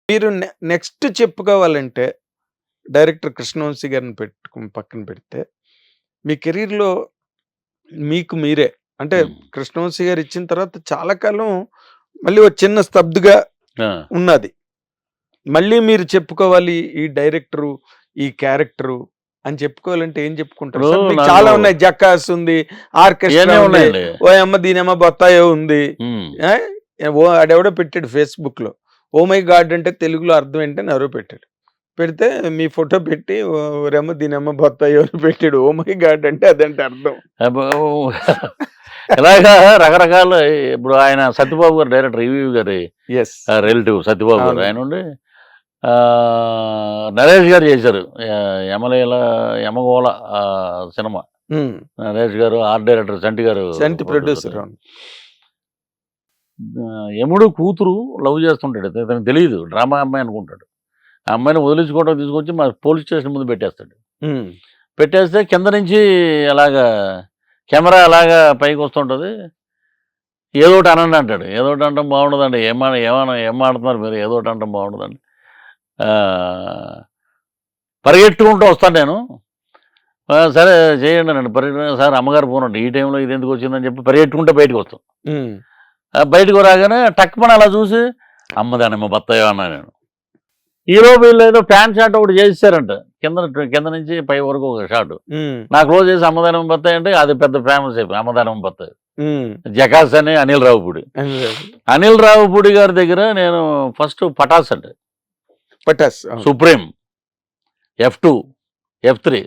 మీరు నెక్స్ట్ చెప్పుకోవాలంటే డైరెక్టర్ కృష్ణవంశీ గారిని పక్కన పెడితే మీ కెరీర్‌లో మీకు మీరే అంటే హ్మ్. కృష్ణవంశీ గారు ఇచ్చిన తర్వాత చాలా కాలం మళ్ళీ ఒక చిన్న స్తబ్దుగా ఆ! ఉన్నది. మళ్ళీ మీరు చెప్పుకోవాలి ఈ డైరెక్టరు, ఈ క్యారెక్టరు అని చెప్పుకోవాలంటే ఏం చెప్పుకుంటారు ఇప్పుడు సార్? మీకు నాకు చాలా ఉన్నాయి. 'జక్కాస్' ఉంది, ఆర్కెస్ట్రా ఇయన్నీ ఉంది, ఉన్నాయండి. ఓయమ్మ దీనమ్మ బత్తాయో ఉంది. హ్మ్. ఆడెవడో పెట్టాడు ఫేస్‌బుక్‌లో. ఓ మై గాడ్ అంటే తెలుగులో అర్థం ఏంటని ఎవరో పెట్టాడు. పెడితే మీ ఫోటో పెట్టి ఓరెమ్మ దీనమ్మ బత్తాయో అని పెట్టాడు. ఓ మై గాడ్ అంటే అదంటే అర్థం. అబ్బో! ఇలాగా రకరకాల ఇప్పుడు ఆయన సత్యబాబు గారు డైరెక్టర్ ఈవీవి గారి యెస్. రిలేటివ్ సత్యబాబు గారు. అవును. ఆయన ఉండి నరేష్ గారు చేశారు. యమగోళ సినిమా. హ్మ్. నరేష్ గారు ఆర్ట్ డైరెక్టర్ చంటి గారు సంటి ప్రొడ్యూసర్. ప్రొడ్యూసర్. అవును. యముడు కూతురు లవ్ చేస్తుంటాడు. ఇతనికి తెలీదు. డ్రామా అమ్మాయి అనుకుంటాడు. ఆ అమ్మాయిని వదిలించుకోవడం తీసుకొచ్చి మా పోలీస్ స్టేషన్ ముందు పెట్టేస్తాడు. హ్మ్. పెట్టేస్తే కింద నుంచి అలాగా కెమెరా అలాగా పైకి వస్తుంటుంది. ఏదో ఒకటి అనండి అంటాడు. ఏదో ఒకటి అనడం బాగుండదండి. ఏం ఆడుతున్నారు మీరు? ఏదో ఒకటి అనడం బాగుండదండి. పరిగెట్టుకుంటూ వస్తాను నేను. సరే చేయండి అనండి. సార్ అమ్మగారు ఫోన్ అండి. ఈ టైంలో ఇది ఎందుకు వచ్చిందని చెప్పి పరిగెట్టుకుంటే బయటకు వస్తాం. హ్మ్. బయటకు రాగానే టక్మని అలా చూసి అమ్మదానమ్మ బత్తాయో అన్నా నేను. హీరో వీళ్ళు ఏదో ఫ్యాన్ షాట్ ఒకటి చేసేసారంట. కింద నుంచి పై వరకు ఒక షాట్. హ్మ్. నా క్లోజ్ చేసి అమ్మదానమ్మ బత్తాయి అంటే అది పెద్ద ఫేమస్ అయిపోయింది. అమ్మదానమ్మ బత్తాయి. హ్మ్. జకాస్ అని అనిల్ రావుపూడి. అదే. అనిల్ రావుపూడి గారి దగ్గర నేను ఫస్ట్ పటాస్ అంటే పటాస్. అవును. సుప్రీం, F2, F3,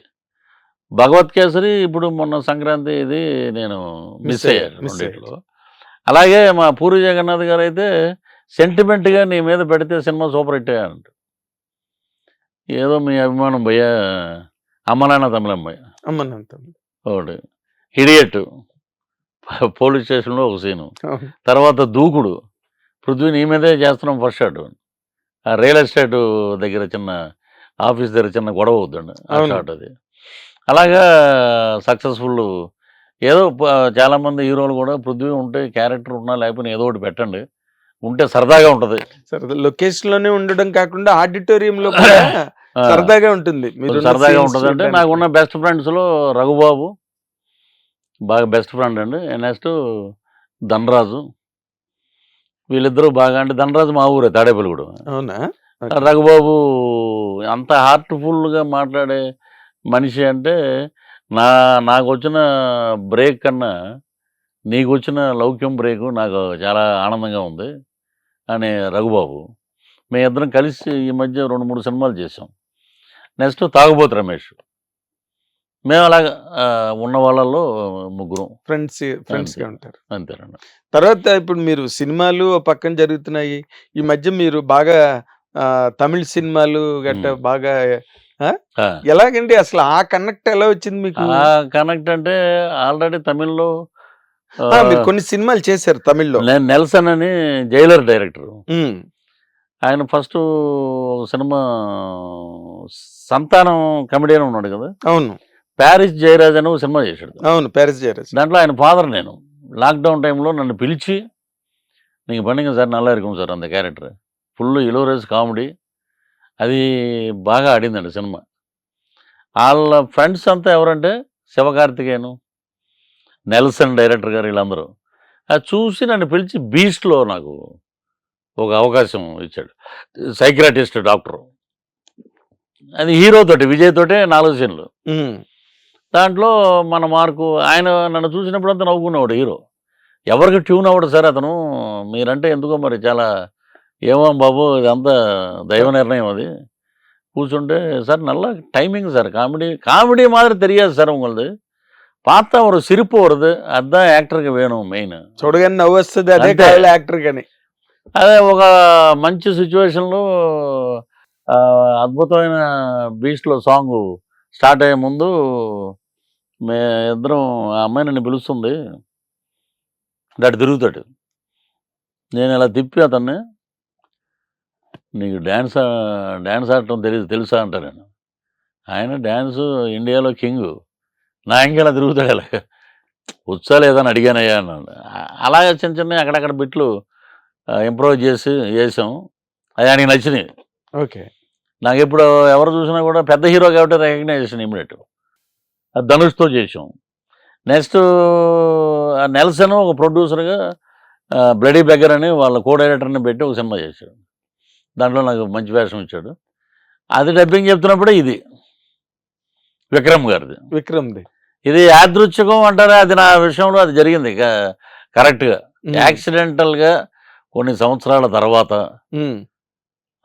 భగవత్ కేసరి ఇప్పుడు మొన్న సంక్రాంతి ఇది నేను మిస్ అయ్యాను రెండిట్లో. అలాగే మా పూరి జగన్నాథ్ గారు అయితే సెంటిమెంట్గా నీ మీద పెడితే సినిమా సూపర్ హిట్ అయ్యానంట. ఏదో మీ అభిమానం భయ్యా అమ్మనాన్న తమిళమ్మాయి అమ్మనంత. ఒకటి, హిడియట్ పోలీస్ స్టేషన్లో ఒక సీను, అవును. తర్వాత దూకుడు పృథ్వీ నీ మీదే చేస్తున్నాం ఫస్ట్ షాట్. ఆ రియల్ ఎస్టేట్ దగ్గర చిన్న ఆఫీస్ దగ్గర చిన్న గొడవ అవుతుందండి ఆ అవును. షాట్ అది. అలాగా సక్సెస్ఫుల్ ఏదో చాలామంది హీరోలు కూడా పృథ్వీ ఉంటే క్యారెక్టర్ ఉన్నా లేకపోయినా ఏదో ఒకటి పెట్టండి, ఉంటే సరదాగా ఉంటుంది. సరదా లొకేషన్ లోనే ఉండడం కాకుండా ఆడిటోరియంలో కూడా సరదాగా ఉంటుంది. మీరు సరదాగా ఉంటుంది అంటే నాకున్న బెస్ట్ ఫ్రెండ్స్లో రఘుబాబు బాగా బెస్ట్ ఫ్రెండ్ అండి. నెక్స్ట్ ధనరాజు, వీళ్ళిద్దరూ బాగా అంటే ధనరాజు మా ఊరే తాడేపల్లిగూడెం. అవునా? రఘుబాబు అంత హార్ట్ఫుల్గా మాట్లాడే మనిషి అంటే నాకు వచ్చిన బ్రేక్ కన్నా నీకు వచ్చిన లౌక్యం బ్రేకు నాకు చాలా ఆనందంగా ఉంది అని రఘుబాబు. మేమిద్దరం కలిసి ఈ మధ్య 2-3 సినిమాలు చేసాం. నెక్స్ట్ తాగుబోతు రమేష్. మేము అలాగా ఉన్న వాళ్ళల్లో ముగ్గురం ఫ్రెండ్స్గా ఉంటారు. అంతేనండి. తర్వాత ఇప్పుడు మీరు సినిమాలు పక్కన జరుగుతున్నాయి. ఈ మధ్య మీరు బాగా తమిళ సినిమాలు గట్ట బాగా ఎలాగండి అసలు ఆ కనెక్ట్ ఎలా వచ్చింది మీకు? ఆ కనెక్ట్ అంటే ఆల్రెడీ తమిళ్లో మీరు కొన్ని సినిమాలు చేశారు తమిళ్లో. నేను నెల్సన్ అని జైలర్ డైరెక్టర్. ఆయన ఫస్ట్ సినిమా సంతానం కమెడియన్ ఉన్నాడు కదా. అవును. ప్యారిస్ జయరాజ్ అని ఒక సినిమా చేశాడు. అవును, ప్యారిస్ జయరాజ్. దాంట్లో ఆయన ఫాదర్ నేను. లాక్డౌన్ టైంలో నన్ను పిలిచి నీకు పండుగ సార్ నల్లా இருக்கும் సార్ అంత క్యారెక్టర్ ఫుల్ ఇలోరేజ్ కామెడీ అది బాగా ఆడిందండి సినిమా. వాళ్ళ ఫ్రెండ్స్ అంతా ఎవరంటే శివకార్తికేయను, నెల్సన్ డైరెక్టర్ గారు వీళ్ళందరూ. అది చూసి నన్ను పిలిచి బీస్ట్లో నాకు ఒక అవకాశం ఇచ్చాడు. Psychiatrist doctor. అది హీరోతోటి విజయ్ తోటే 4 సీన్లు. దాంట్లో మన మార్కు ఆయన నన్ను చూసినప్పుడు అంతా నవ్వుకునేవాడు హీరో. ఎవరికి ట్యూన్ అవ్వడు సార్ అతను, మీరంటే ఎందుకో మరి చాలా ఏమో బాబు ఇదంతా దైవ నిర్ణయం అది. కూర్చుంటే సార్ நல்ல டைமிங் சார், காமெடி மாதிரி தெரியாது சார் உங்களுக்கு, பார்த்தா ஒரு சிரிப்பு வருது, அதுதான் యాక్టర్కి వేணும் మెయిన్. చూడగానే నవ్వు వస్తుంది, అదే కావాలి యాక్టర్ కానీ. అదే ఒక మంచి సిచ్యువేషన్లో అద్భుతమైన బీస్ట్లో సాంగ్ స్టార్ట్ అయ్యే ముందు మే ఇద్దరం ఆ అమ్మాయి నన్ను పిలుస్తుంది, అటు తిరుగుతాడు. నేను ఇలా తిప్పి అతన్ని నీకు డ్యాన్స్ ఆడటం తెలుసా అంటాను నేను. ఆయన డ్యాన్సు ఇండియాలో కింగు, నా ఇంకెలా తిరుగుతాడు ఇలా వచ్చా లేదని అడిగానయ్యా అన్నాడు. అలాగే చిన్న చిన్న అక్కడక్కడ బిట్లు ఇంప్రూవ్ చేసాం. అది ఆయనకి నచ్చినాయి. ఓకే. నాకు ఇప్పుడు ఎవరు చూసినా కూడా పెద్ద హీరో కాబట్టి రికగ్నైజేషన్ ఇమీడియట్. అది ధనుష్తో చేసాం. నెక్స్ట్ నెల్సన్ ఒక ప్రొడ్యూసర్గా బ్లడీ బెగ్గర్ అని వాళ్ళ కో డైరెక్టర్ని పెట్టి ఒక సినిమా చేశాడు. దాంట్లో నాకు మంచి వేషం ఇచ్చాడు. అది డబ్బింగ్ చెప్తున్నప్పుడే ఇది విక్రమ్ గారిది. విక్రమ్ది ఇది యాదృచ్ఛికం అంటారా, అది నా విషయంలో అది జరిగింది కరెక్ట్గా. యాక్సిడెంటల్గా కొన్ని సంవత్సరాల తర్వాత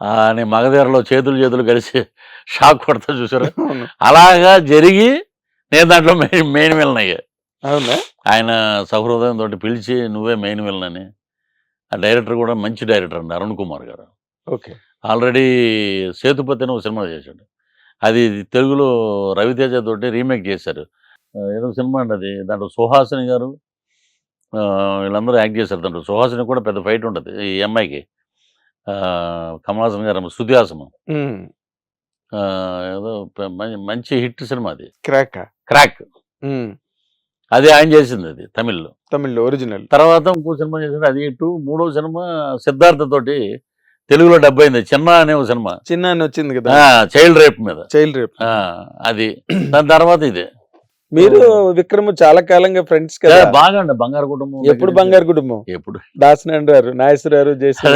అని మగధీరలో చేతులు కలిసి షాక్ కొడతా చూసారు, అలాగా జరిగి నేను దాంట్లో మెయిన్ విలన్ అయ్యా. అవునా? ఆయన సహృదయం తోటి పిలిచి నువ్వే మెయిన్ విలన్ అని. ఆ డైరెక్టర్ కూడా మంచి డైరెక్టర్ అండి, అరుణ్ కుమార్ గారు. ఓకే. ఆల్రెడీ సేతుపతి అని ఒక సినిమా చేశాడు. అది తెలుగులో రవితేజ తోటి రీమేక్ చేశారు. ఏదో సినిమా అండి అది. దాంట్లో సుహాసిని గారు వీళ్ళందరూ యాక్ట్ చేశారు. దాంట్లో సుహాసిని కూడా పెద్ద ఫైట్ ఉంటుంది ఈ అమ్మాయికి. కమల్ హాసన్ గారు శృతి హాసన్. ఏదో మంచి హిట్ సినిమా అది. క్రాక్ అది ఆయన చేసింది, అది తమిళ్లో ఒరిజినల్. తర్వాత ఇంకో సినిమా చేసింది, అది హిట్. మూడో సినిమా సిద్ధార్థ తోటి తెలుగులో డబ్ అయింది, చిన్న అనే ఒక సినిమా. చిన్న అని వచ్చింది కదా, చైల్డ్ రేప్ మీద. అది దాని తర్వాత ఇదే. మీరు విక్రమ్ చాలా కాలంగా ఫ్రెండ్స్ కదా? బాగా అండి, బంగారు కుటుంబం. ఎప్పుడు బంగారు కుటుంబం? ఎప్పుడు దాసనారాయణ గారు, నాగేశ్వరరావు చేసి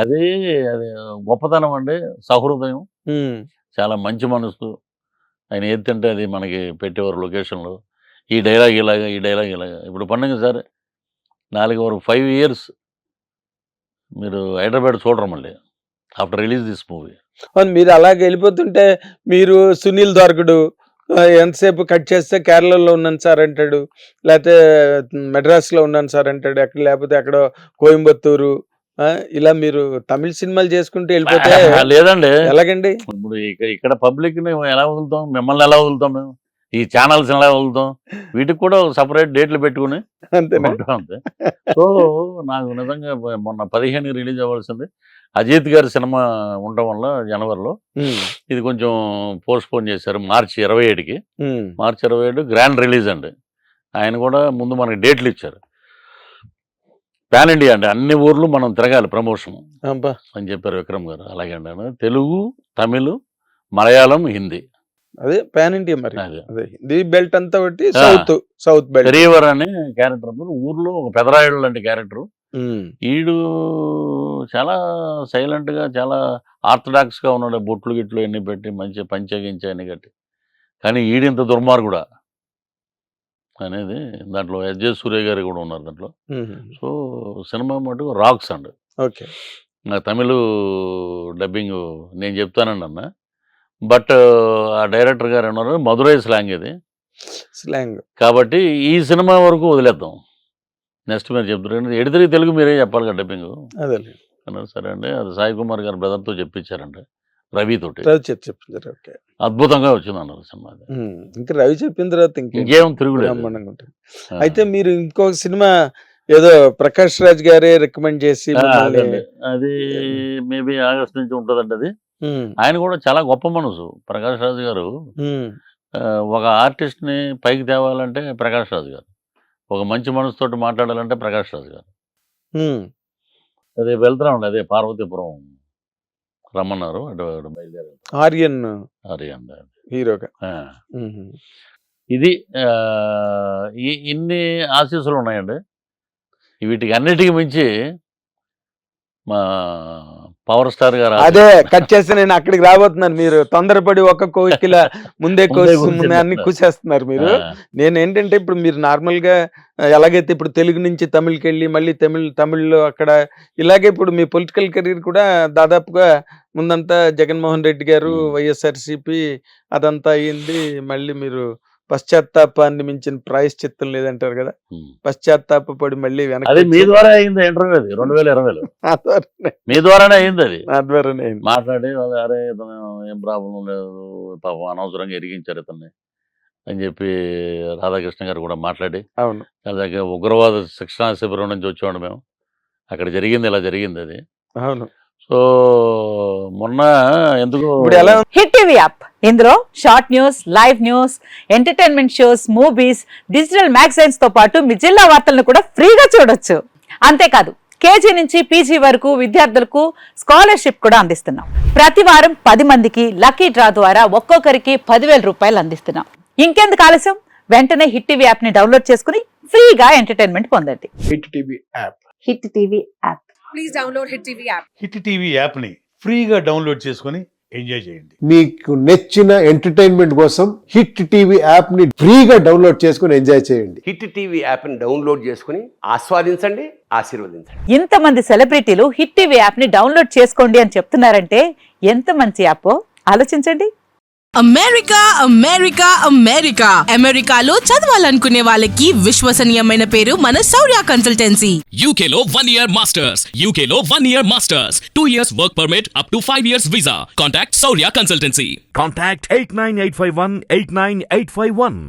అది గొప్పతనం అండి, సహృదయం, చాలా మంచి మనసు. ఆయన ఏదంటే అది మనకి పెట్టేవారు లొకేషన్లో. ఈ డైలాగ్ ఇలాగా, ఈ డైలాగ్ ఇలాగా. ఇప్పుడు పండుగ సార్ 4 వరకు 5 years మీరు హైదరాబాద్ చూడరు మళ్ళీ ఆఫ్టర్ రిలీజ్ దిస్ మూవీ. మీరు అలాగే వెళ్ళిపోతుంటే మీరు సునీల్ దొరకడు, ఎంతసేపు కట్ చేస్తే కేరళలో ఉన్నాను సార్ అంటాడు, లేకపోతే మెడ్రాస్లో ఉన్నాను సార్ అంటాడు, ఎక్కడ లేకపోతే ఎక్కడో కోయంబత్తూరు, ఇలా మీరు తమిళ సినిమాలు చేసుకుంటూ వెళ్ళిపోతే లేదండి ఎలాగండి? ఇప్పుడు ఇక్కడ పబ్లిక్ ని ఎలా వదులుతాం, మిమ్మల్ని ఎలా వదులుతాం, మేము ఈ ఛానల్స్ ఎలా వదులుతాం, వీటికి కూడా సపరేట్ డేట్లు పెట్టుకుని అంతే. సో నాకు నిజంగా మొన్న 15 రిలీజ్ అవ్వాల్సింది, అజిత్ గారి సినిమా ఉండడం వల్ల జనవరిలో ఇది కొంచెం పోస్ట్ పోన్ చేశారు. మార్చి 27కి. మార్చి 27 గ్రాండ్ రిలీజ్ అండి. ఆయన కూడా ముందు మనకి డేట్లు ఇచ్చారు. పాన్ ఇండియా అండి, అన్ని ఊర్లు మనం తిరగాలి ప్రమోషన్ అని చెప్పారు విక్రమ్ గారు. అలాగే అండి, తెలుగు, తమిళ్, మలయాళం, హిందీ, అదే పాన్ ఇండియా. మరి అదే హిందీ బెల్ట్ అంతా బట్టి సౌత్ బెల్ట్. శ్రీవర్ అనే క్యారెక్టర్ ఊర్లో ఒక పెదరాయుడు లాంటి క్యారెక్టర్. ఈడు చాలా సైలెంట్ గా, చాలా ఆర్థడాక్స్ గా ఉన్నాడు. బొట్లు గిట్లు ఎన్ని పెట్టి మంచి పంచగించి అన్ని కట్టి. కానీ ఈడింత దుర్మార్గుడా అనేది దాంట్లో ఎస్జే సూర్య గారు కూడా ఉన్నారు దాంట్లో. సో సినిమా మటుకు రాక్స్ అండి. ఓకే. నాకు తమిళ డబ్బింగ్ నేను చెప్తానండి అన్న, బట్ ఆ డైరెక్టర్ గారు అన్నారు మధురై స్లాంగ్ ఇది స్లాంగ్ కాబట్టి ఈ సినిమా వరకు వదిలేద్దాం, నెక్స్ట్ మీరు చెప్తారు ఎడితే తెలుగు మీరే చెప్పాలి కదా డబ్బింగ్ అన్నారు. సరే అండి, అది సాయి కుమార్ గారు బ్రదర్తో చెప్పించారండి, రవి తోటి చెప్పించారు. అద్భుతంగా వచ్చింది అన్నారు సినిమా. ఇంకా రవి చెప్పిన తర్వాత ఇంకేం తిరుగులేదు. అయితే మీరు ఇంకొక సినిమా ఏదో ప్రకాష్ రాజ్ గారే రికమెండ్ చేసి, అది మేబీ ఆగస్ట్ నుంచి ఉంటుందండి. అది ఆయన కూడా చాలా గొప్ప మనసు ప్రకాష్ రాజ్ గారు. ఒక ఆర్టిస్ట్ ని పైకి తేవాలంటే ప్రకాష్ రాజ్ గారు, ఒక మంచి మనసుతోటి మాట్లాడాలంటే ప్రకాష్ రాజ్ గారు. అదే వెళ్తున్నామండి, అదే పార్వతీపురం రమ్మన్నారు, అటు బయలుదేరి ఆర్యన్ హీరోగా. ఇది ఇన్ని ఆశీస్సులు ఉన్నాయండి. వీటికి అన్నిటికీ మించి మా పవర్ స్టార్ గారు. అదే కట్ చేస్తే నేను అక్కడికి రాబోతున్నాను. మీరు తొందరపడి ఒక కోకిల ముందే అన్ని కూసేస్తున్నారు మీరు. నేను ఏంటంటే ఇప్పుడు మీరు నార్మల్ గా ఎలాగైతే ఇప్పుడు తెలుగు నుంచి తమిళ్కి వెళ్ళి మళ్ళీ తమిళ్లో అక్కడ ఇలాగే ఇప్పుడు మీ పొలిటికల్ కెరీర్ కూడా దాదాపుగా ముందంతా జగన్మోహన్ రెడ్డి గారు, వైఎస్ఆర్సీపీ అదంతా అయ్యింది. మళ్ళీ మీరు పశ్చాత్తాపాన్ని మించిన ప్రాయశ్చిత్తం లేదంటారు కదా, పశ్చాత్తాపడి మళ్ళీ వెనక్కి. మీ ద్వారా అయింది ఇంటర్వ్యూ, అది 2020లో మీ ద్వారానే అయింది. అది నా ద్వారానే మాట్లాడి అరే ఏం ప్రాబ్లం లేదు, పాపం అనవసరంగా ఎరిగించారు ఇతన్ని అని చెప్పి రాధాకృష్ణ గారు కూడా మాట్లాడి. అవును, అలాగే ఉగ్రవాద శిక్షణా శిబిరం నుంచి వచ్చేవాడు మేము, అక్కడ జరిగింది ఇలా జరిగింది అది. అవును. సో మొన్న ఎందుకు హిట్ టీవీ యాప్, ఇందులో short news, live news, entertainment shows, movies, digital magazines తో పాటు మీ జిల్లా వార్తలను కూడా ఫ్రీగా చూడొచ్చు. అంతేకాదు కేజీ నుంచి పీజీ వరకు విద్యార్థులకు స్కాలర్షిప్ కూడా అందిస్తున్నాం. ప్రతి వారం 10 మందికి లక్కీ డ్రా ద్వారా ఒక్కొక్కరికి 10,000 రూపాయలు అందిస్తున్నాం. ఇంకెందుకు ఆలస్యం, వెంటనే హిట్ టీవీ యాప్ ని డౌన్లోడ్ చేసుకుని ఫ్రీగా ఎంటర్టైన్మెంట్ పొందండి. Hit TV app. Hit TV app. Please download Hit TV app. Hit TV యాప్ని ఫ్రీగా డౌన్లోడ్ చేసుకొని ఎంజాయ్ చేయండి. మీకు నచ్చిన ఎంటర్టైన్మెంట్ కోసం హిట్ టీవీ యాప్ ని ఫ్రీగా డౌన్లోడ్ చేసుకుని ఎంజాయ్ చేయండి. హిట్ టీవీ యాప్ని డౌన్లోడ్ చేసుకుని ఆస్వాదించండి, ఆశీర్వదించండి. ఇంతమంది సెలబ్రిటీలు హిట్ టీవీ యాప్ ని డౌన్లోడ్ చేసుకోండి అని చెప్తున్నారంటే ఎంత మంచి యాప్ ఆలోచించండి. అమెరికా అమెరికా అమెరికా అమెరికాలో చదవాలనుకునే వాళ్ళకి విశ్వసనీయమైన పేరు మన శౌర్య కన్సల్టెన్సీ. UK లో 1 year masters. UK లో 1 year masters. 2 years work permit up to 5 years visa. Contact Saurya Consultancy. Contact 89851 89851.